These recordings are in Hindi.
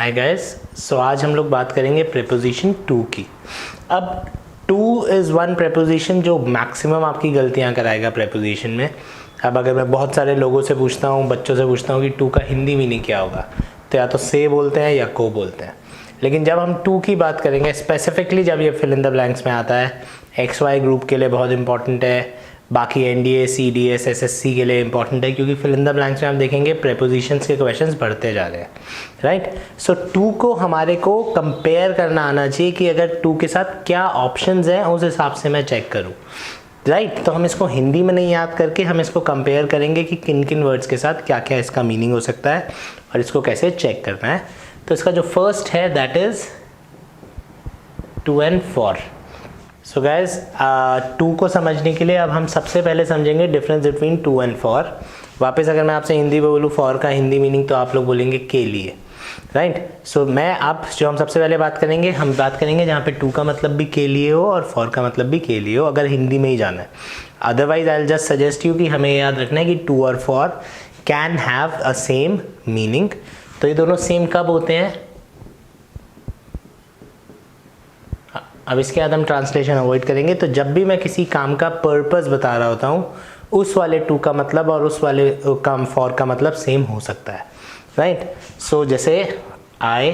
हाय गाइस, सो आज हम लोग बात करेंगे प्रेपोजिशन टू की। अब टू इज़ वन प्रेपोजिशन जो मैक्सिमम आपकी गलतियां कराएगा प्रेपोजिशन में। अब अगर मैं बहुत सारे लोगों से पूछता हूँ, बच्चों से पूछता हूँ कि टू का हिंदी मीनिंग क्या होगा, तो या तो से बोलते हैं या को बोलते हैं। लेकिन जब हम टू की बात करेंगे स्पेसिफिकली, जब ये फिल इन द ब्लैंक्स में आता है, एक्स वाई ग्रुप के लिए बहुत इंपॉर्टेंट है, बाकी एनडीए सीडीएस एसएससी के लिए इंपॉर्टेंट है, क्योंकि फिल इन द ब्लैंक्स में आप देखेंगे प्रेपोजिशंस के क्वेश्चंस बढ़ते जा रहे हैं, राइट। सो टू को हमारे को कंपेयर करना आना चाहिए कि अगर टू के साथ क्या ऑप्शंस हैं उस हिसाब से मैं चेक करूँ, राइट। तो हम इसको हिंदी में नहीं याद करके हम इसको कंपेयर करेंगे कि किन किन वर्ड्स के साथ क्या क्या इसका मीनिंग हो सकता है और इसको कैसे चेक करना है। तो इसका जो फर्स्ट है that is to and for. So guys, to को समझने के लिए अब हम सबसे पहले समझेंगे difference between to and for. वापस अगर मैं आपसे हिंदी में बोलूँ फॉर का हिंदी मीनिंग, तो आप लोग बोलेंगे के लिए, राइट। सो मैं आप जो हम सबसे पहले बात करेंगे, हम बात करेंगे जहाँ पे टू का मतलब भी के लिए हो और फॉर का मतलब भी के लिए हो, अगर हिंदी में ही जाना है। Otherwise I will just suggest you कि हमें याद रखना है कि टू और for can have a same meaning. तो ये दोनों सेम कब होते हैं? अब इसके बाद हम ट्रांसलेशन अवॉइड करेंगे। तो जब भी मैं किसी काम का पर्पस बता रहा होता हूँ, उस वाले टू का मतलब और उस वाले का फॉर का मतलब सेम हो सकता है, राइट। सो जैसे I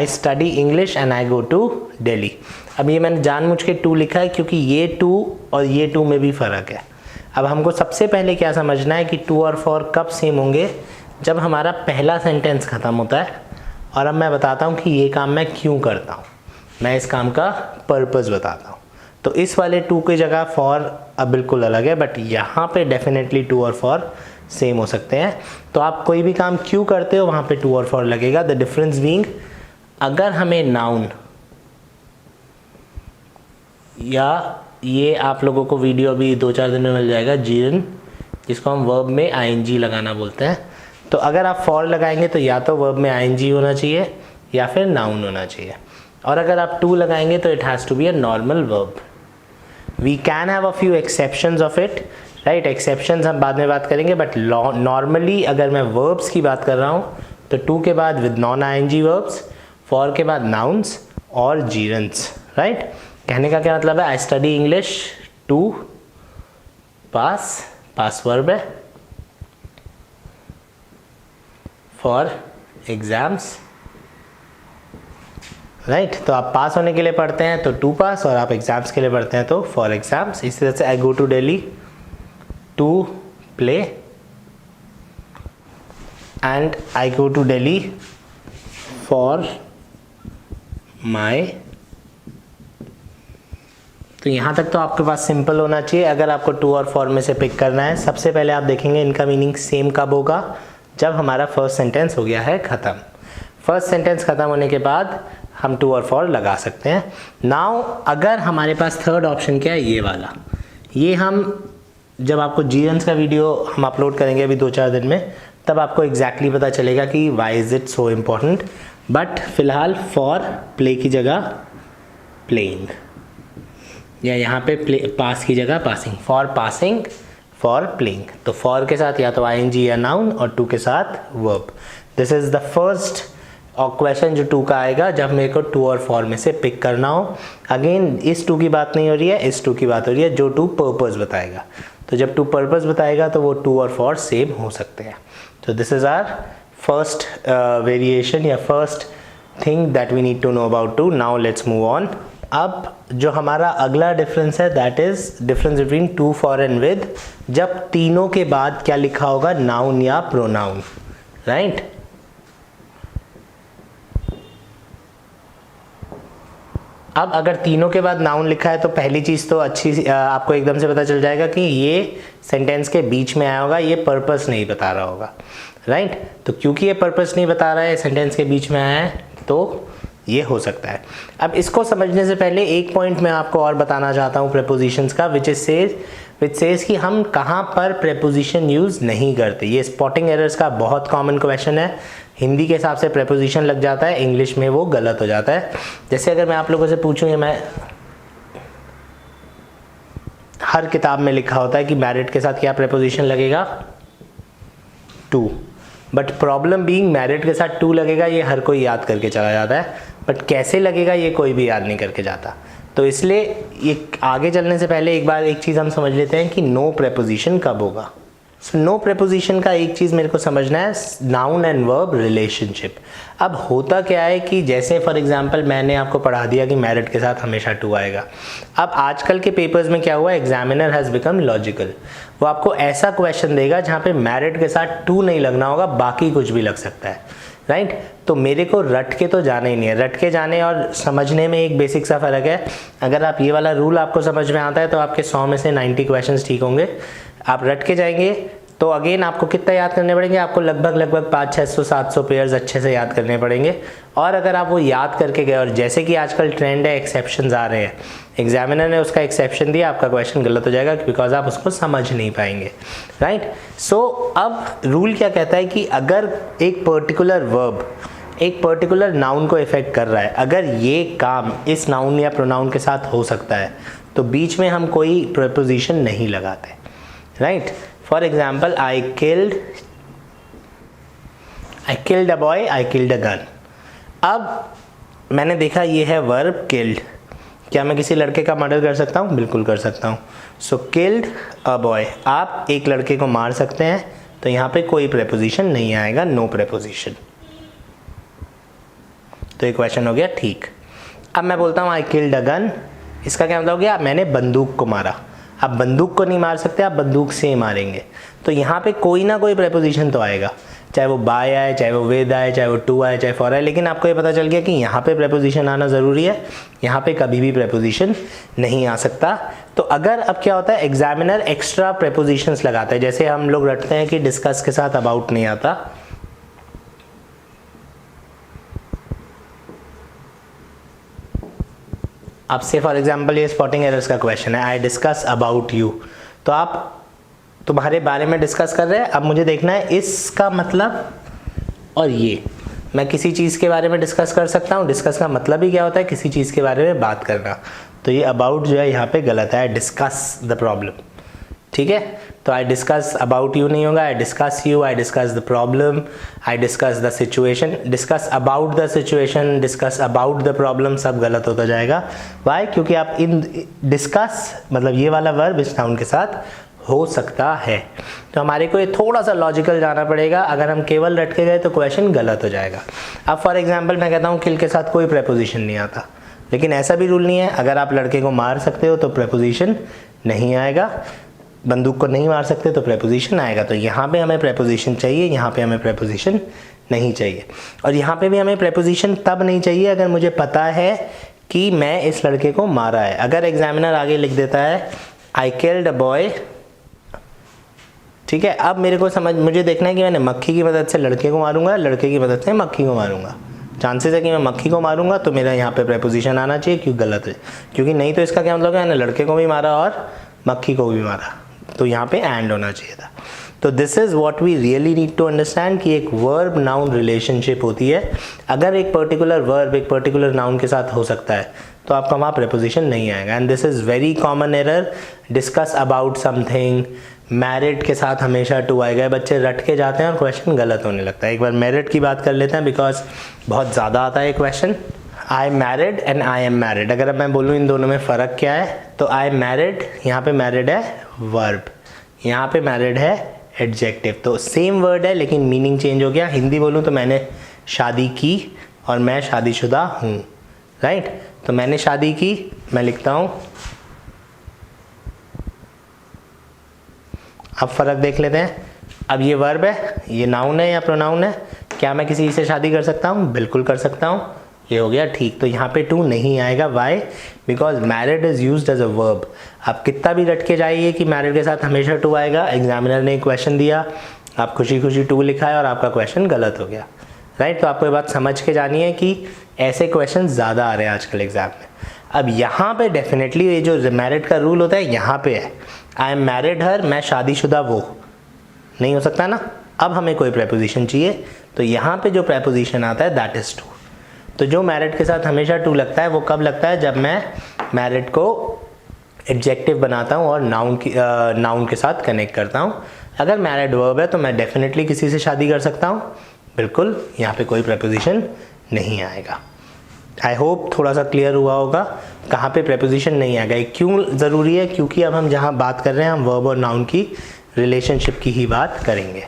study English and I go to Delhi. अब ये मैंने जानबूझ के टू लिखा है क्योंकि ये टू और ये टू में भी फ़र्क है। अब हमको सबसे पहले क्या समझना है कि टू और फॉर कब सेम होंगे? जब हमारा पहला सेंटेंस ख़त्म होता है और अब मैं बताता हूँ कि ये काम मैं क्यों करता हूँ, मैं इस काम का पर्पस बताता हूँ। तो इस वाले टू की जगह फॉर अब बिल्कुल अलग है, बट यहाँ पे डेफिनेटली टू और फॉर सेम हो सकते हैं। तो आप कोई भी काम क्यों करते हो वहाँ पे टू और फॉर लगेगा। द डिफरेंस बीइंग, अगर हमें नाउन, या ये आप लोगों को वीडियो अभी 2-4 दिन में मिल जाएगा, जीरन, जिसको हम वर्ब में आईएनजी लगाना बोलते हैं। तो अगर आप फॉर लगाएंगे तो या तो वर्ब में आईएनजी होना चाहिए या फिर नाउन होना चाहिए, और अगर आप टू लगाएंगे तो it has to be a normal verb. We can have a few exceptions of it, right. Exceptions हम बाद में बात करेंगे, बट नॉर्मली अगर मैं वर्ब्स की बात कर रहा हूँ तो टू के बाद with non ING verbs, for के बाद नाउन्स और जीरन्स, राइट। कहने का क्या मतलब है? I study English, to pass verb है, फॉर एग्जाम्स, राइट। तो आप पास होने के लिए पढ़ते हैं तो टू पास, और आप एग्जाम्स के लिए पढ़ते हैं तो फॉर एग्जाम्स। इसी तरह से I go to Delhi to play and I go to Delhi for my. तो यहाँ तक तो आपके पास सिंपल होना चाहिए। अगर आपको टू और फॉर में से पिक करना है, सबसे पहले आप देखेंगे इनका मीनिंग सेम कब होगा? जब हमारा फर्स्ट सेंटेंस हो गया है ख़त्म। फर्स्ट सेंटेंस ख़त्म होने के बाद हम टू और फॉर लगा सकते हैं। नाउ अगर हमारे पास थर्ड ऑप्शन क्या है, ये वाला, ये हम जब आपको जीएन्स का वीडियो हम अपलोड करेंगे अभी 2-4 दिन में, तब आपको एग्जैक्टली पता चलेगा कि why is it so important. But फिलहाल फॉर प्ले की जगह प्लेइंग, या यहाँ पे पास की जगह passing, for passing, for playing. तो फॉर के साथ या तो आईएनजी या नाउन, और टू के साथ verb. This is the first question जो टू का आएगा जब मेरे को टू और फॉर में से पिक करना हो। अगेन इस टू की बात नहीं हो रही है, इस टू की बात हो रही है जो टू पर्पस बताएगा। तो जब टू पर्पस बताएगा तो वो टू और फॉर सेम हो सकते हैं। तो this is our first variation या first thing that we need to know about to. Now let's move on. अब जो हमारा अगला डिफरेंस है that is difference between to, for and with. जब तीनों के बाद क्या लिखा होगा, नाउन या प्रोनाउन, राइट। अब अगर तीनों के बाद नाउन लिखा है तो पहली चीज़ तो अच्छी आपको एकदम से पता चल जाएगा कि ये सेंटेंस के बीच में आया होगा, ये पर्पस नहीं बता रहा होगा, राइट। तो क्योंकि ये पर्पस नहीं बता रहा है, सेंटेंस के बीच में आया है, तो ये हो सकता है। अब इसको समझने से पहले एक पॉइंट मैं आपको और बताना चाहता हूँ प्रेपोजिशंस का, विच सेज कि हम कहाँ पर प्रेपोजिशन यूज़ नहीं करते। ये स्पॉटिंग एरर्स का बहुत कॉमन क्वेश्चन है। हिंदी के हिसाब से प्रेपोजिशन लग जाता है, इंग्लिश में वो गलत हो जाता है। जैसे अगर मैं आप लोगों से पूछूँ, मैं हर किताब में लिखा होता है कि मैरिड के साथ क्या प्रेपोजिशन लगेगा, to, but problem being married के साथ टू लगेगा ये हर कोई याद करके चला जाता है, बट कैसे लगेगा ये कोई भी याद नहीं करके जाता। तो इसलिए ये आगे चलने से पहले एक बार एक चीज़ हम समझ लेते हैं कि नो प्रेपोजिशन कब होगा। सो नो प्रेपोजिशन का एक चीज़ मेरे को समझना है, नाउन एंड वर्ब रिलेशनशिप। अब होता क्या है कि जैसे फॉर एग्जांपल मैंने आपको पढ़ा दिया कि मैरिड के साथ हमेशा टू आएगा। अब आजकल के पेपर्स में क्या हुआ, एग्जामिनर हैज़ बिकम लॉजिकल। वो आपको ऐसा क्वेश्चन देगा जहाँ पे मैरिड के साथ टू नहीं लगना होगा, बाकी कुछ भी लग सकता है, राइट। तो मेरे को रट के तो जाना ही नहीं है। रट के जाने और समझने में एक बेसिक सा फ़र्क है। अगर आप ये वाला रूल आपको समझ में आता है तो आपके 100 में से 90 क्वेश्चंस ठीक होंगे। आप रट के जाएंगे तो अगेन आपको कितना याद करने पड़ेंगे, आपको लगभग 500-600-700 पेयर्स अच्छे से याद करने पड़ेंगे। और अगर आप वो याद करके गए, और जैसे कि आजकल ट्रेंड है एक्सेप्शंस आ रहे हैं, एग्जामिनर ने उसका एक्सेप्शन दिया, आपका क्वेश्चन गलत हो जाएगा बिकॉज आप उसको समझ नहीं पाएंगे, राइट। सो अब रूल क्या कहता है कि अगर एक पर्टिकुलर वर्ब एक पर्टिकुलर नाउन को इफेक्ट कर रहा है, अगर ये काम इस नाउन या प्रोनाउन के साथ हो सकता है तो बीच में हम कोई प्रीपोजिशन नहीं लगाते, right. For example I killed a boy, I killed a gun. अब मैंने देखा ये है वर्ब किल्ड, क्या मैं किसी लड़के का मर्डर कर सकता हूँ? बिल्कुल कर सकता हूँ। सो किल्ड अ बॉय, आप एक लड़के को मार सकते हैं, तो यहाँ पे कोई प्रेपोजिशन नहीं आएगा, नो प्रेपोजिशन। तो ये क्वेश्चन हो गया ठीक। अब मैं बोलता हूँ आई किल्ड अ गन, इसका क्या मतलब हो गया, मैंने बंदूक को मारा। आप बंदूक को नहीं मार सकते, आप बंदूक से मारेंगे, तो यहाँ पे कोई ना कोई प्रेपोजिशन तो आएगा, चाहे वो बाय आए, चाहे वो विद आए, चाहे वो टू आए, चाहे फॉर आए। लेकिन आपको ये पता चल गया कि यहाँ पे प्रेपोजिशन आना ज़रूरी है, यहाँ पे कभी भी प्रेपोजिशन नहीं आ सकता। तो अगर अब क्या होता है, एग्जामिनर एक्स्ट्रा प्रेपोजिशंस लगाता है, जैसे हम लोग रटते हैं कि डिस्कस के साथ अबाउट नहीं आता। अब से फॉर एग्जाम्पल ये स्पॉटिंग एरर्स का क्वेश्चन है, आई डिस्कस अबाउट यू, तो आप तुम्हारे बारे में डिस्कस कर रहे हैं। अब मुझे देखना है इसका मतलब, और ये मैं किसी चीज़ के बारे में डिस्कस कर सकता हूँ। डिस्कस का मतलब ही क्या होता है, किसी चीज़ के बारे में बात करना। तो ये अबाउट जो है यहाँ पे गलत है, डिस्कस द प्रॉब्लम, ठीक है। तो आई डिस्कस अबाउट यू नहीं होगा, I discuss you, I discuss the problem, I discuss the situation. Discuss about the situation, discuss about the problem, सब गलत होता जाएगा। वाई? क्योंकि आप इन डिस्कस मतलब ये वाला वर्ब इस नाउन के साथ हो सकता है। तो हमारे को ये थोड़ा सा लॉजिकल जाना पड़ेगा। अगर हम केवल रट के गए तो क्वेश्चन गलत हो जाएगा। अब फॉर एग्जांपल मैं कहता हूँ किल के साथ कोई प्रेपोजिशन नहीं आता, लेकिन ऐसा भी रूल नहीं है, अगर आप लड़के को मार सकते हो तो प्रेपोजिशन नहीं आएगा, बंदूक को नहीं मार सकते तो प्रेपोजिशन आएगा। तो यहाँ पे हमें प्रेपोजिशन चाहिए, यहाँ पे हमें प्रेपोजिशन नहीं चाहिए। और यहाँ पे भी हमें प्रेपोजिशन तब नहीं चाहिए अगर मुझे पता है कि मैं इस लड़के को मारा है। अगर एग्जामिनर आगे लिख देता है आई किल्ड अ बॉय, ठीक है, अब मेरे को मुझे देखना है कि मैंने मक्खी की मदद से लड़के को मारूंगा, लड़के की मदद से मक्खी को मारूंगा। चांसेस है कि मैं मक्खी को मारूंगा तो मेरा यहाँ पे प्रेपोजिशन आना चाहिए, क्यों गलत है, क्योंकि नहीं तो इसका क्या मतलब है, मैंने लड़के को भी मारा और मक्खी को भी मारा, तो यहाँ पे एंड होना चाहिए था। तो this is what we really need to understand कि एक वर्ब नाउन रिलेशनशिप होती है। अगर एक पर्टिकुलर वर्ब एक पर्टिकुलर नाउन के साथ हो सकता है तो आपका वहाँ प्रेपोजिशन नहीं आएगा। And this is very common error, discuss about something, married के साथ हमेशा टू आएगा। बच्चे रट के जाते हैं और क्वेश्चन गलत होने लगता है। एक बार मैरिड की बात कर लेते हैं बिकॉज बहुत ज़्यादा आता है question. I am married and I am married, अगर मैं बोलूँ इन दोनों में फ़र्क क्या है, तो आई एम मैरिड, यहाँ पे मैरिड है वर्ब, यहाँ पे मैरिड है एडजेक्टिव। तो सेम वर्ड है लेकिन मीनिंग चेंज हो गया। हिंदी बोलूँ तो मैंने शादी की और मैं शादीशुदा हूँ, राइट। तो मैंने शादी की, मैं लिखता हूँ। अब फ़र्क देख लेते हैं। अब ये वर्ब है, ये नाउन है या प्रोनाउन है? क्या मैं किसी से शादी कर सकता हूँ? बिल्कुल कर सकता हूँ। ये हो गया ठीक। तो यहाँ पे टू नहीं आएगा। Why? Because married is used as a verb. आप कितना भी रट के जाइए कि मैरिड के साथ हमेशा टू आएगा, एग्जामिनर ने क्वेश्चन दिया, आप खुशी खुशी टू लिखा है और आपका क्वेश्चन गलत हो गया, राइट। तो आपको ये बात समझ के जानी है कि ऐसे क्वेश्चन ज़्यादा आ रहे हैं आजकल एग्जाम में। अब यहाँ पे डेफिनेटली ये जो मैरिड का रूल होता है यहाँ पे है, आई एम मैरिड हर, मैं शादीशुदा वो, नहीं हो सकता ना। अब हमें कोई प्रेपोजिशन चाहिए, तो यहाँ पे जो प्रेपोजिशन आता है दैट इज़ टू। तो जो मैरिड के साथ हमेशा टू लगता है वो कब लगता है? जब मैं मैरिड को एडजेक्टिव बनाता हूँ और नाउन के साथ कनेक्ट करता हूँ। अगर मैरिड वर्ब है तो मैं डेफिनेटली किसी से शादी कर सकता हूँ, बिल्कुल, यहाँ पे कोई प्रेपोजिशन नहीं आएगा। आई होप थोड़ा सा क्लियर हुआ होगा कहाँ पे प्रेपोजिशन नहीं आएगा। ये क्यों ज़रूरी है? क्योंकि अब हम जहाँ बात कर रहे हैं हम वर्ब और नाउन की रिलेशनशिप की ही बात करेंगे।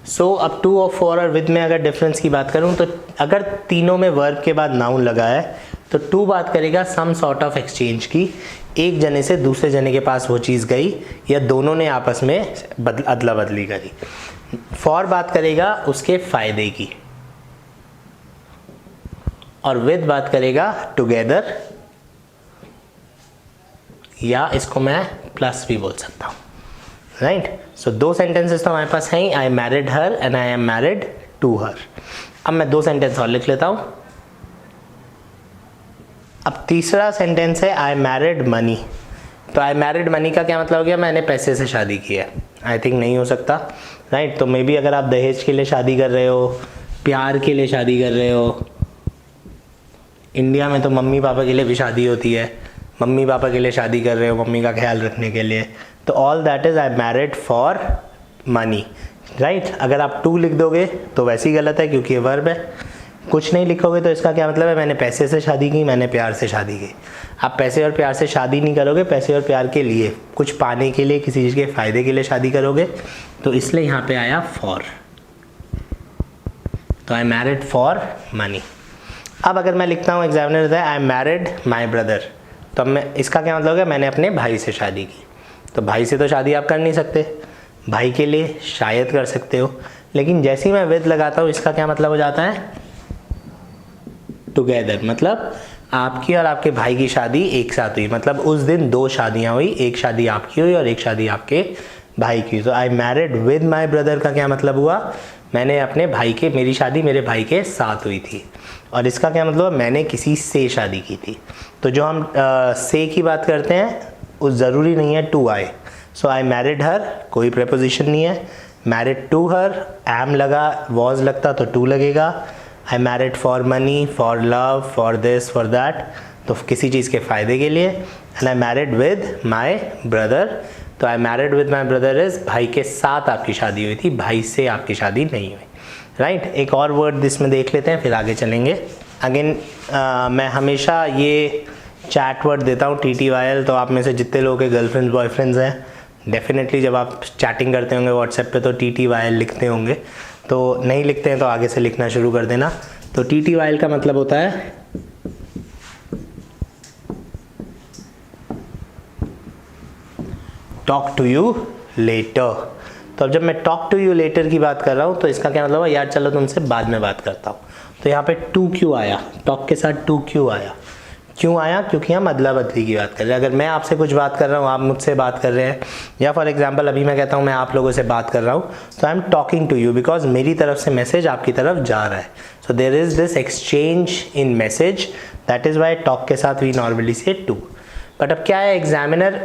सो अब टू और फॉर और विद में अगर डिफरेंस की बात करूँ तो अगर तीनों में वर्ब के बाद नाउन लगा है तो टू बात करेगा सम सॉर्ट ऑफ एक्सचेंज की, एक जने से दूसरे जने के पास वो चीज़ गई या दोनों ने आपस में अदला बदली करी। फॉर बात करेगा उसके फ़ायदे की, और विद बात करेगा टुगेदर, या इसको मैं प्लस भी बोल सकता हूँ, राइट। सो दो सेंटेंसेस तो हमारे पास हैं, I married her and I am married to her. अब मैं दो सेंटेंस और लिख लेता हूँ। अब तीसरा सेंटेंस है आई मैरिड मनी। तो आई मैरिड मनी का क्या मतलब हो गया? मैंने पैसे से शादी की है। आई थिंक नहीं हो सकता, राइट। तो मे बी अगर आप दहेज के लिए शादी कर रहे हो, प्यार के लिए शादी कर रहे हो, इंडिया में तो मम्मी पापा के लिए भी शादी होती है, मम्मी पापा के लिए शादी कर रहे हो मम्मी का ख्याल रखने के लिए, तो all that is I married for money, right. अगर आप टू लिख दोगे तो वैसे ही गलत है क्योंकि ये वर्ब है। कुछ नहीं लिखोगे तो इसका क्या मतलब है? मैंने पैसे से शादी की, मैंने प्यार से शादी की। आप पैसे और प्यार से शादी नहीं करोगे, पैसे और प्यार के लिए, कुछ पाने के लिए, किसी चीज़ के फ़ायदे के लिए शादी करोगे, तो इसलिए यहाँ पे आया फॉर। तो आई मैरिड फॉर मनी। अब अगर मैं लिखता हूँ एग्जामिनर है आई मैरिड माई ब्रदर, तो अब मैं इसका क्या मतलब है? मैंने अपने भाई से शादी की। तो भाई से तो शादी आप कर नहीं सकते, भाई के लिए शायद कर सकते हो, लेकिन जैसे ही मैं विद लगाता हूँ इसका क्या मतलब हो जाता है? टुगेदर। मतलब आपकी और आपके भाई की शादी एक साथ हुई, मतलब उस दिन दो शादियाँ हुई, एक शादी आपकी हुई और एक शादी आपके भाई की। तो I married with my brother का क्या मतलब हुआ? मैंने अपने भाई के, मेरी शादी मेरे भाई के साथ हुई थी। और इसका क्या मतलब? मैंने किसी से शादी की थी। तो जो हम से की बात करते हैं उस ज़रूरी नहीं है टू आए। सो आई मैरिड हर, कोई प्रेपोजिशन नहीं है। मैरिड टू हर, एम लगा, वॉज लगता तो टू लगेगा। I married for money, for love, for this, for that, तो किसी चीज़ के फ़ायदे के लिए। And I married with my brother, तो I married with my brother is भाई के साथ आपकी शादी हुई थी, भाई से आपकी शादी नहीं हुई, राइट। एक और वर्ड इसमें देख लेते हैं फिर आगे चलेंगे। अगेन मैं हमेशा ये चैट वर्ड देता हूँ TTYL, तो आप में से जितने लोगों के गर्लफ्रेंड्स बॉयफ्रेंड्स हैं डेफिनेटली जब आप चैटिंग करते होंगे व्हाट्सएप पे तो TTYL लिखते होंगे, तो नहीं लिखते हैं तो आगे से लिखना शुरू कर देना। तो TTYL का मतलब होता है टॉक टू यू लेटर। तो अब जब मैं टॉक टू यू लेटर की बात कर रहा हूँ तो इसका क्या मतलब है? यार चलो तुमसे बाद में बात करता हूँ। तो यहाँ पे टू क्यों आया? टॉक के साथ टू क्यों आया? क्यों आया? क्योंकि हम अदला बदली की बात कर रहे हैं। अगर मैं आपसे कुछ बात कर रहा हूँ, आप मुझसे बात कर रहे हैं, या फॉर एग्जांपल अभी मैं कहता हूँ मैं आप लोगों से बात कर रहा हूँ, तो I am talking to you because मेरी तरफ से मैसेज आपकी तरफ जा रहा है। So there is this exchange in message, that is why talk के साथ we normally say to. But अब क्या है, एग्जामिनर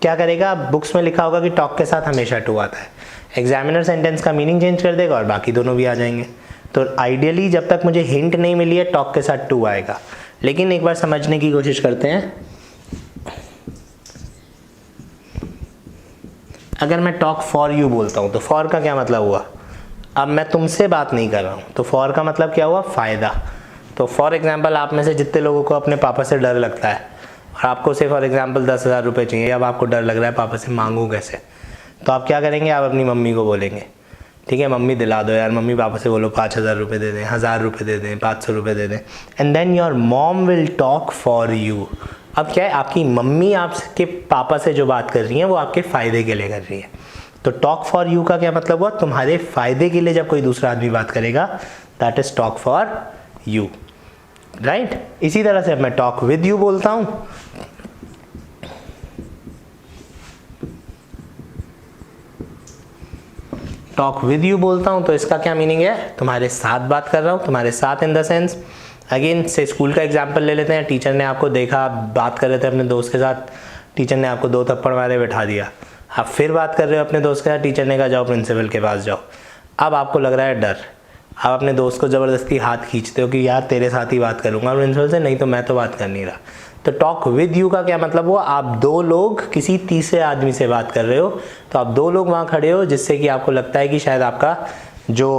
क्या करेगा? बुक्स में लिखा होगा कि टॉक के साथ हमेशा टू आता है, एग्जामिनर सेंटेंस का मीनिंग चेंज कर देगा और बाकी दोनों भी आ जाएंगे। तो आइडियली जब तक मुझे हिंट नहीं मिली है टॉक के साथ टू आएगा। लेकिन एक बार समझने की कोशिश करते हैं। अगर मैं टॉक फॉर यू बोलता हूँ तो फॉर का क्या मतलब हुआ? अब मैं तुमसे बात नहीं कर रहा हूँ, तो फॉर का मतलब क्या हुआ? फ़ायदा। तो फॉर एग्जांपल आप में से जितने लोगों को अपने पापा से डर लगता है और आपको से फॉर एग्जांपल 10,000 रुपये चाहिए, अब आपको डर लग रहा है पापा से मांगूँ कैसे, तो आप क्या करेंगे? आप अपनी मम्मी को बोलेंगे, ठीक है मम्मी दिला दो यार, मम्मी पापा से बोलो 5,000 रुपये दे दें, 1,000 रुपये दे दें, 500 रुपये दे दें, and then your mom will talk for you. अब क्या है, आपकी मम्मी आपके पापा से जो बात कर रही है वो आपके फ़ायदे के लिए कर रही है। तो टॉक फॉर यू का क्या मतलब हुआ? तुम्हारे फ़ायदे के लिए जब कोई दूसरा आदमी बात करेगा, that is talk for you, right. इसी तरह से अब मैं टॉक विद यू बोलता हूँ, टॉक विद यू बोलता हूँ तो इसका क्या मीनिंग है? तुम्हारे साथ बात कर रहा हूँ, तुम्हारे साथ इन द सेंस, अगेन से स्कूल का एग्जांपल ले लेते हैं। टीचर ने आपको देखा, आप बात कर रहे थे अपने दोस्त के साथ, टीचर ने आपको 2 थप्पड़ मारे, बैठा दिया, आप फिर बात कर रहे हो अपने दोस्त के साथ, टीचर ने कहा जाओ प्रिंसिपल के पास जाओ। अब आपको लग रहा है डर, आप अपने दोस्त को ज़बरदस्ती हाथ खींचते हो कि यार तेरे साथ ही बात करूँगा प्रिंसिपल से, नहीं तो मैं तो बात कर नहीं रहा। तो टॉक विद यू का क्या मतलब हुआ, आप दो लोग किसी तीसरे आदमी से बात कर रहे हो, तो आप दो लोग वहाँ खड़े हो जिससे कि आपको लगता है कि शायद आपका जो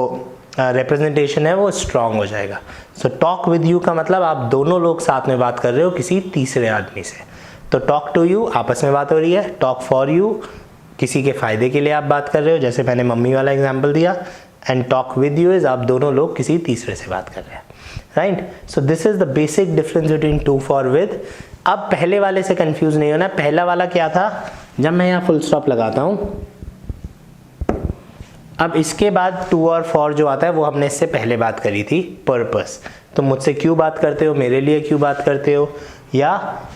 रिप्रेजेंटेशन है वो स्ट्रांग हो जाएगा। सो टॉक विद यू का मतलब आप दोनों लोग साथ में बात कर रहे हो किसी तीसरे आदमी से। तो टॉक टू यू आपस में बात हो रही है, टॉक फॉर यू किसी के फ़ायदे के लिए आप बात कर रहे हो, जैसे मैंने मम्मी वाला एग्जांपल दिया, and talk with you is आप दोनों लोग किसी तीसरे से बात कर रहे हैं, right. So this is the basic difference between to for with. अब पहले वाले से कंफ्यूज नहीं होना। पहला वाला क्या था, जब मैं यहाँ फुल स्टॉप लगाता हूँ, अब इसके बाद टू और फॉर जो आता है वो हमने इससे पहले बात करी थी, पर्पस। तो मुझसे क्यों बात करते हो, मेरे लिए क्यों बात करते हो, या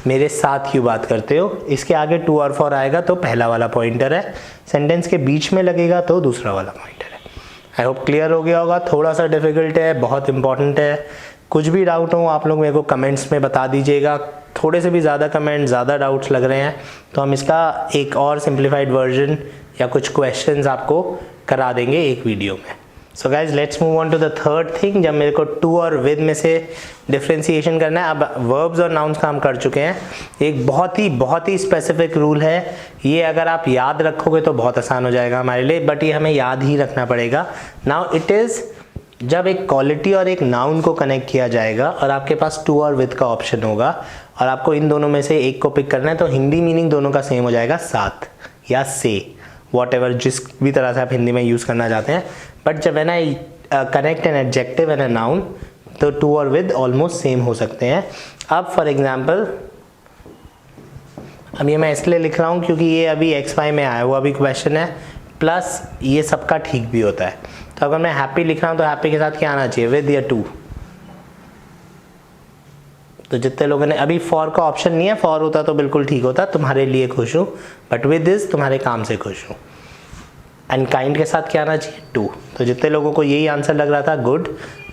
मेरे साथ क्यों बात करते हो। इसके आगे टू और फॉर आएगा तो पहला वाला पॉइंटर है, सेंटेंस के बीच में लगेगा तो दूसरा वाला पॉइंटर है। आई होप क्लियर हो गया होगा। थोड़ा सा डिफिकल्ट है, बहुत इंपॉर्टेंट है। कुछ भी डाउट हो आप लोग मेरे को कमेंट्स में बता दीजिएगा। थोड़े से भी ज़्यादा कमेंट, ज़्यादा डाउट्स लग रहे हैं तो हम इसका एक और सिंप्लीफाइड वर्जन या कुछ क्वेश्चंस आपको करा देंगे एक वीडियो में। So guys let's move on to the third thing. जब मेरे को टू और विद में से डिफ्रेंसिएशन करना है, अब वर्ब्स और नाउन्स का हम कर चुके हैं। एक बहुत ही स्पेसिफिक रूल है, ये अगर आप याद रखोगे तो बहुत आसान हो जाएगा हमारे लिए, बट ये हमें याद ही रखना पड़ेगा। नाउ इट इज़, जब एक क्वालिटी और एक नाउन को कनेक्ट किया जाएगा और आपके पास टू और विद का ऑप्शन होगा और आपको इन दोनों में से एक को पिक करना है, तो हिंदी मीनिंग दोनों का सेम हो जाएगा, साथ या से, वॉट जिस भी तरह से आप हिंदी में यूज़ करना चाहते हैं। बट जब है ना connect an adjective and a noun, तो टू और विद ऑलमोस्ट सेम हो सकते हैं। अब फॉर एग्जांपल, अब ये मैं इसलिए लिख रहा हूँ क्योंकि ये अभी XY में आया हुआ भी क्वेश्चन है, प्लस ये सबका ठीक भी होता है। तो अगर मैं हैप्पी लिख रहा हूँ तो हैप्पी के साथ क्या आना चाहिए, विद या टू। तो जितने लोगों ने, अभी फॉर का ऑप्शन नहीं है, फॉर होता तो बिल्कुल ठीक होता, तुम्हारे लिए खुश हूँ, बट विद इज तुम्हारे काम से खुश हूँ। एंड काइंड के साथ क्या आना चाहिए, टू। तो जितने लोगों को यही आंसर लग रहा था, गुड।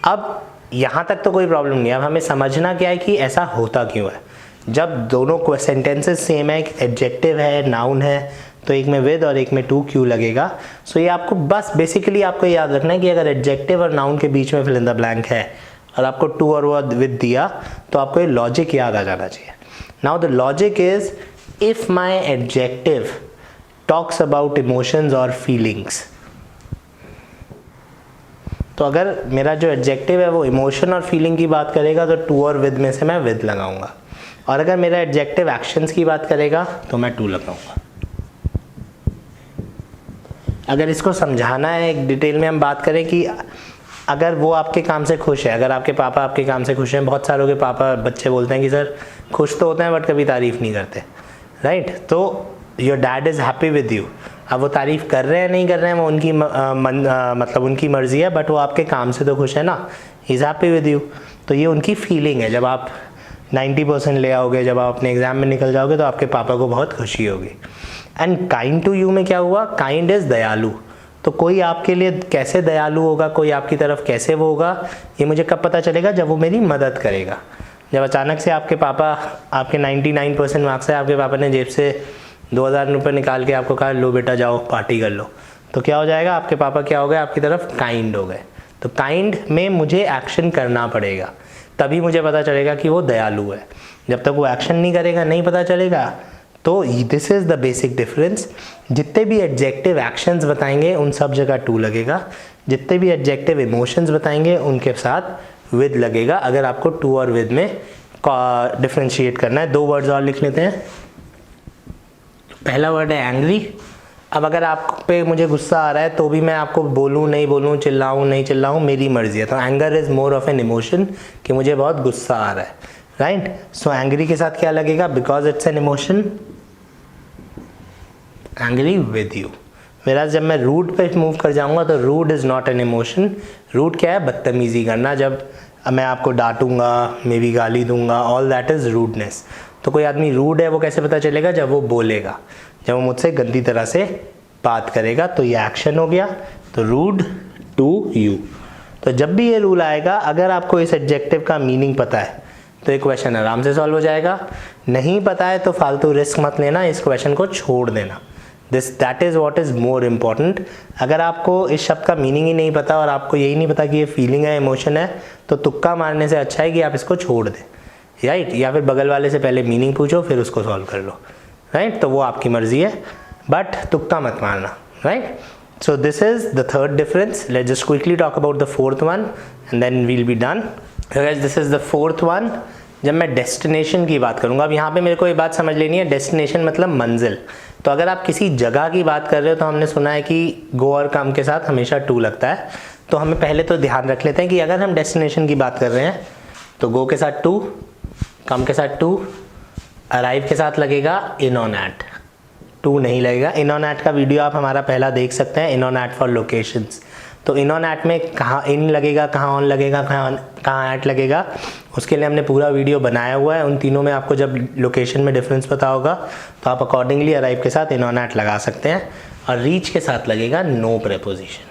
अब यहाँ तक तो कोई प्रॉब्लम नहीं है। अब हमें समझना क्या है कि ऐसा होता क्यों है। जब दोनों सेंटेंसेस सेम है, एक एडजेक्टिव है, नाउन है, तो एक में विद और एक में टू क्यों लगेगा। सो ये आपको बस बेसिकली आपको याद रखना है कि अगर एडजेक्टिव और नाउन के बीच में फिल इन द ब्लैंक है और आपको टू और विद दिया, तो आपको ये लॉजिक याद आ जाना चाहिए। Now the logic is, if my adjective talks about emotions और फीलिंग्स, तो अगर मेरा जो एडजेक्टिव है वो इमोशन और फीलिंग की बात करेगा तो टू और विद में से मैं विद लगाऊंगा, और अगर मेरा एडजेक्टिव एक्शंस की बात करेगा तो मैं टू लगाऊंगा। अगर इसको समझाना है एक डिटेल में हम बात करें कि अगर वो आपके काम से खुश है, अगर आपके पापा आपके काम से खुश हैं, बहुत सारों के पापा बच्चे बोलते हैं कि सर खुश तो होते हैं बट कभी तारीफ़ नहीं करते, राइट। तो your dad is happy with you. अब वो तारीफ़ कर रहे हैं नहीं कर रहे हैं वो उनकी मतलब उनकी मर्ज़ी है, बट वो आपके काम से तो खुश है ना, he is happy with you. तो ये उनकी फीलिंग है। जब आप 90% ले आओगे, जब आप अपने एग्ज़ाम में निकल जाओगे तो आपके पापा को बहुत खुशी होगी। एंड काइंड टू यू में क्या हुआ, काइंड इज़ दयालु। तो कोई आपके लिए कैसे दयालु होगा, कोई आपकी तरफ कैसे वो होगा, ये मुझे कब पता चलेगा, जब वो मेरी मदद करेगा। जब अचानक से आपके पापा, आपके 99% मार्क्स है, आपके पापा ने जेब से 2000 रुपये निकाल के आपको कहा लो बेटा जाओ पार्टी कर लो, तो क्या हो जाएगा, आपके पापा क्या हो गए, आपकी तरफ काइंड हो गए। तो काइंड में मुझे एक्शन करना पड़ेगा, तभी मुझे पता चलेगा कि वो दयालु है। जब तक वो एक्शन नहीं करेगा नहीं पता चलेगा। तो this is the basic difference. जितने भी एडजेक्टिव एक्शंस बताएंगे उन सब जगह टू लगेगा, जितने भी एडजेक्टिव इमोशंस बताएंगे उनके साथ विद लगेगा, अगर आपको टू और विद में डिफ्रेंशिएट करना है। दो वर्ड्स और लिख लेते हैं। पहला वर्ड है एंग्री। अब अगर आप पे मुझे गुस्सा आ रहा है तो भी मैं आपको बोलूँ नहीं बोलूँ, चिल्लाऊँ नहीं चिल्लाऊँ, मेरी मर्जी है। तो anger is more of an emotion कि मुझे बहुत गुस्सा आ रहा है, राइट। सो एंग्री के साथ क्या लगेगा, because it's an emotion, angry with you. मेरा जब मैं रूड पे मूव कर जाऊंगा तो rude is not an emotion. Rude क्या है, बदतमीजी करना। जब मैं आपको डांटूंगा, मे बी गाली दूंगा, ऑल दैट इज़ रूडनेस। तो कोई आदमी रूड है वो कैसे पता चलेगा, जब वो बोलेगा, जब वो मुझसे गंदी तरह से बात करेगा, तो ये एक्शन हो गया। तो रूड टू यू। तो जब भी ये रूल आएगा, अगर आपको इस एडजेक्टिव का मीनिंग पता है तो ये क्वेश्चन आराम से सॉल्व हो जाएगा। नहीं पता है तो फालतू रिस्क मत लेना, इस क्वेश्चन को छोड़ देना। That is what is more important. अगर आपको इस शब्द का मीनिंग ही नहीं पता और आपको यही नहीं पता कि ये फीलिंग है, इमोशन है, तो तुक्का मारने से अच्छा है कि आप इसको छोड़ दें। राइट, या फिर बगल वाले से पहले मीनिंग पूछो फिर उसको सॉल्व कर लो, राइट, तो वो आपकी मर्जी है, बट तुक्का मत मारना, right. So this is the third difference. Let's just quickly talk about the fourth one and then we'll be done. So guys, this is the fourth one. जब मैं डेस्टिनेशन की बात करूँगा, अब यहाँ पे मेरे को ये बात समझ लेनी है, डेस्टिनेशन मतलब मंजिल. तो अगर आप किसी जगह की बात कर रहे हो तो हमने सुना है कि गो और कम के साथ हमेशा टू लगता है. तो हमें पहले तो ध्यान रख लेते हैं कि अगर हम डेस्टिनेशन की बात कर रहे हैं तो गो के साथ टू, कम के साथ टू, अराइव के साथ लगेगा इन ऑन एट, टू नहीं लगेगा. इन ऑन एट का वीडियो आप हमारा पहला देख सकते हैं, in on at for locations. तो इन ऑन एट में कहाँ इन लगेगा, कहाँ ऑन लगेगा, कहाँ एट लगेगा, उसके लिए हमने पूरा वीडियो बनाया हुआ है. उन तीनों में आपको जब लोकेशन में डिफरेंस पता होगा तो आप अकॉर्डिंगली अराइव के साथ इन ऑन एट लगा सकते हैं. और रीच के साथ लगेगा नो प्रेपोजिशन.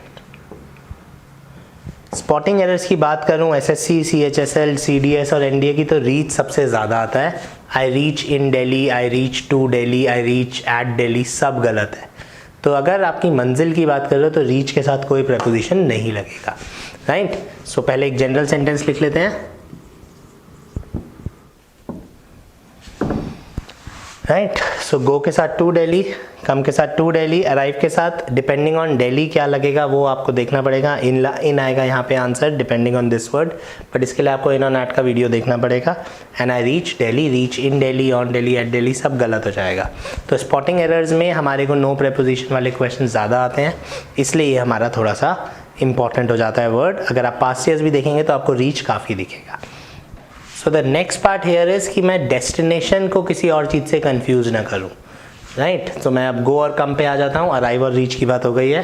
स्पॉटिंग एरर्स की बात करूं, एसएससी, सीएचएसएल, सीडीएस और एनडीए की, तो रीच सबसे ज़्यादा आता है. I reach in Delhi, I reach to Delhi, I reach at Delhi, सब गलत है. तो अगर आपकी मंजिल की बात कर रहे हो तो रीच के साथ कोई प्रेपोजिशन नहीं लगेगा, राइट. सो पहले एक जनरल सेंटेंस लिख लेते हैं, राइट. सो गो के साथ टू दिल्ली, कम के साथ टू दिल्ली, अराइव के साथ डिपेंडिंग ऑन दिल्ली क्या लगेगा वो आपको देखना पड़ेगा. इन आएगा यहाँ पे answer depending on this word, but इसके लिए आपको इन ऑन एट का वीडियो देखना पड़ेगा. And I reach Delhi, reach in Delhi, on Delhi, at Delhi, सब गलत हो जाएगा. तो स्पॉटिंग एरर्स में हमारे को नो प्रेपोजिशन वाले क्वेश्चन ज़्यादा आते हैं, इसलिए ये हमारा थोड़ा सा इंपॉर्टेंट हो जाता है वर्ड. अगर आप पास्ट ईयर्स भी देखेंगे तो आपको रीच काफ़ी दिखेगा. So the next part here is कि मैं डेस्टिनेशन को किसी और चीज़ से कंफ्यूज ना करूं, राइट. तो मैं अब गो और कम पे आ जाता हूं. अराइव और रीच की बात हो गई है.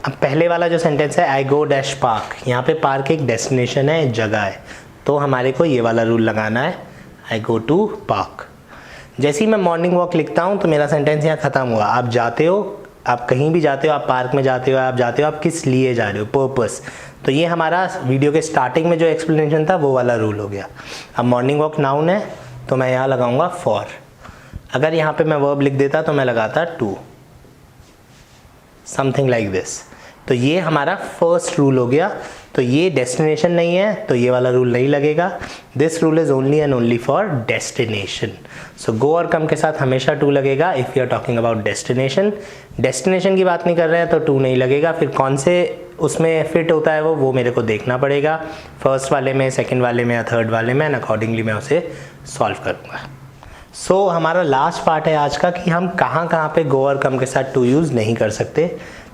अब पहले वाला जो सेंटेंस है, आई गो डैश पार्क, यहाँ पे पार्क एक डेस्टिनेशन है, जगह है, तो हमारे को ये वाला रूल लगाना है, आई गो टू पार्क. जैसे ही मैं मॉर्निंग वॉक लिखता हूँ तो मेरा सेंटेंस यहाँ ख़त्म हुआ. आप जाते हो, आप कहीं भी जाते हो, आप पार्क में जाते हो, आप जाते हो, आप किस लिए जा रहे हो, पर्पस. तो ये हमारा वीडियो के स्टार्टिंग में जो एक्सप्लेनेशन था वो वाला रूल हो गया. अब मॉर्निंग वॉक नाउन है तो मैं यहाँ लगाऊंगा फॉर. अगर यहाँ पे मैं वर्ब लिख देता तो मैं लगाता टू, समथिंग लाइक दिस. तो ये हमारा फर्स्ट रूल हो गया. तो ये डेस्टिनेशन नहीं है तो ये वाला रूल नहीं लगेगा. This rule is only and only for destination. So go और कम के साथ हमेशा टू लगेगा if you are talking about destination. Destination की बात नहीं कर रहे हैं तो टू नहीं लगेगा. फिर कौन से उसमें फिट होता है वो मेरे को देखना पड़ेगा, फर्स्ट वाले में, सेकंड वाले में या थर्ड वाले में, एंड अकॉर्डिंगली मैं उसे सॉल्व करूँगा. सो हमारा लास्ट पार्ट है आज का कि हम कहाँ कहाँ पे गो और कम के साथ टू यूज़ नहीं कर सकते.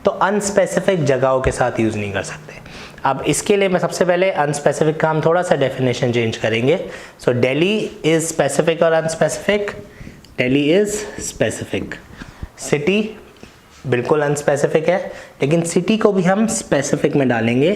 तो अनस्पेसिफिक जगहों के साथ यूज़ नहीं कर सकते. अब इसके लिए मैं सबसे पहले अनस्पेसिफिक का हम थोड़ा सा डेफिनेशन चेंज करेंगे. सो दिल्ली इज़ स्पेसिफिक और unspecific. Delhi is specific. City बिल्कुल अनस्पेसिफिक है, लेकिन सिटी को भी हम स्पेसिफिक में डालेंगे.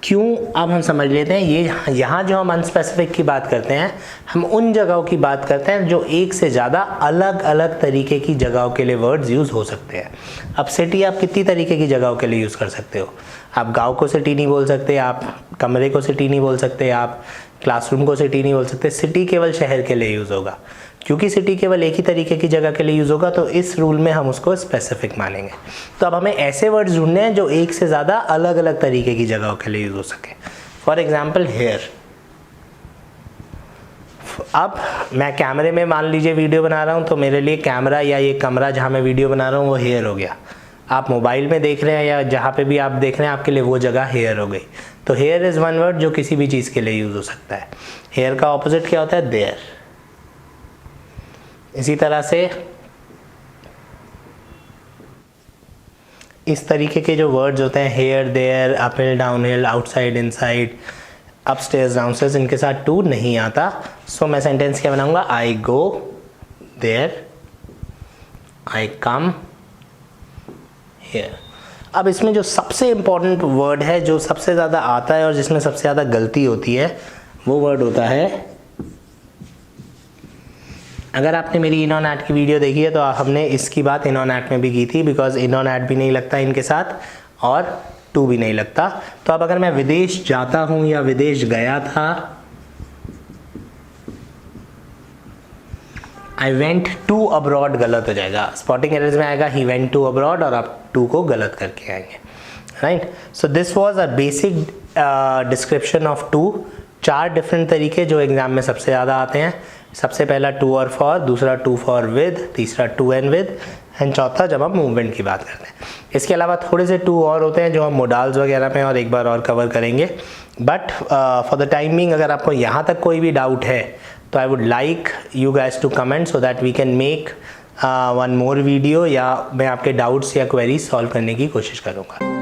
क्यों, अब हम समझ लेते हैं. ये यहाँ जो हम अनस्पेसिफिक की बात करते हैं, हम उन जगहों की बात करते हैं जो एक से ज़्यादा अलग अलग तरीके की जगहों के लिए वर्ड्स यूज़ हो सकते हैं. अब सिटी आप कितनी तरीके की जगहों के लिए यूज़ कर सकते हो. आप गांव को सिटी नहीं बोल सकते, आप कमरे को सिटी नहीं बोल सकते, आप क्लासरूम को सिटी नहीं बोल सकते. सिटी केवल शहर के लिए यूज़ होगा. क्योंकि सिटी केवल एक ही तरीके की जगह के लिए यूज़ होगा तो इस रूल में हम उसको स्पेसिफिक मानेंगे. तो अब हमें ऐसे वर्ड्स ढूंढने हैं जो एक से ज़्यादा अलग अलग तरीके की जगहों के लिए यूज़ हो सके. For example hair. अब मैं कैमरे में मान लीजिए वीडियो बना रहा हूँ तो मेरे लिए कैमरा या ये कमरा जहाँ मैं वीडियो बना रहा हूँ वो हेयर हो गया. आप मोबाइल में देख रहे हैं या जहाँ पे भी आप देख रहे हैं आपके लिए वो जगह हेयर हो गई. तो हेयर इज़ वन वर्ड जो किसी भी चीज़ के लिए यूज़ हो सकता है. हेयर का ऑपोजिट क्या होता है, देयर. इसी तरह से इस तरीके के जो वर्ड्स होते हैं, here, there, uphill, downhill, outside, inside, upstairs, downstairs, इनके साथ टू नहीं आता. सो मैं सेंटेंस क्या बनाऊंगा, आई go there, I come here. अब इसमें जो सबसे इम्पोर्टेंट वर्ड है, जो सबसे ज़्यादा आता है और जिसमें सबसे ज़्यादा गलती होती है, वो वर्ड होता है. अगर आपने मेरी इन ऑन एट की वीडियो देखी है तो हमने इसकी बात इन ऑन एट में भी की थी, बिकॉज इन ऑन एट भी नहीं लगता इनके साथ और टू भी नहीं लगता. तो अब अगर मैं विदेश जाता हूं या विदेश गया था, आई वेंट टू अब्रॉड गलत हो जाएगा. स्पॉटिंग एरर्स में आएगा ही वेंट टू अब्रॉड और आप टू को गलत करके आएंगे, right. So this was a basic description of to, 4 different तरीके जो एग्ज़ाम में सबसे ज़्यादा आते हैं। सबसे पहला टू और फॉर, दूसरा टू फॉर विद, तीसरा टू एंड विद, एंड चौथा जब हम मूवमेंट की बात करते हैं। इसके अलावा थोड़े से टू और होते हैं जो हम मोडाल्स वगैरह में और एक बार और कवर करेंगे। But for the time being अगर आपको यहाँ तक कोई भी डाउट है तो I would like you guys to comment so that we can make one more video, या मैं आपके डाउट्स या क्वेरीज सॉल्व करने की कोशिश करूँगा।